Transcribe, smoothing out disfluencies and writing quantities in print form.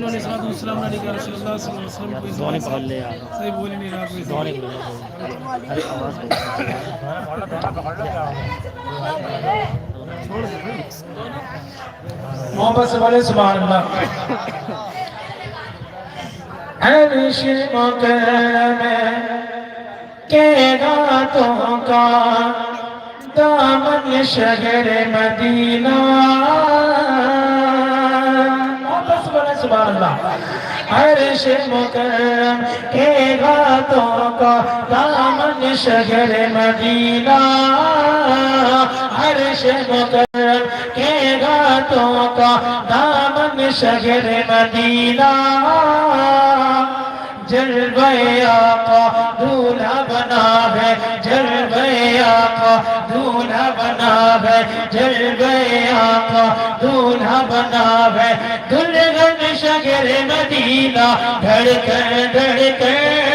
علیہ السلام نے کہا رسول اللہ صلی اللہ علیہ وسلم کو دعایں پڑھ لے یار صحیح بول نہیں رہا کوئی دعایں پڑھ لے ارے آواز محمد صلی اللہ علیہ سبحان اللہ عرش مکرم کے گاتوں کا دامن شہر مدینہ محمد صلی اللہ علیہ سبحان اللہ عرش مکرم کے گاتوں کا دامن شہر مدینہ عرش مکرم کے گاتوں کا دامن شہر مدینہ جلوہ آقا دولہا بنا ہے جلوہ آقا دولہا بنا ہے جلوہ آقا دولہا بنا ہے دلہن شہر مدینہ دھڑکن دھڑکن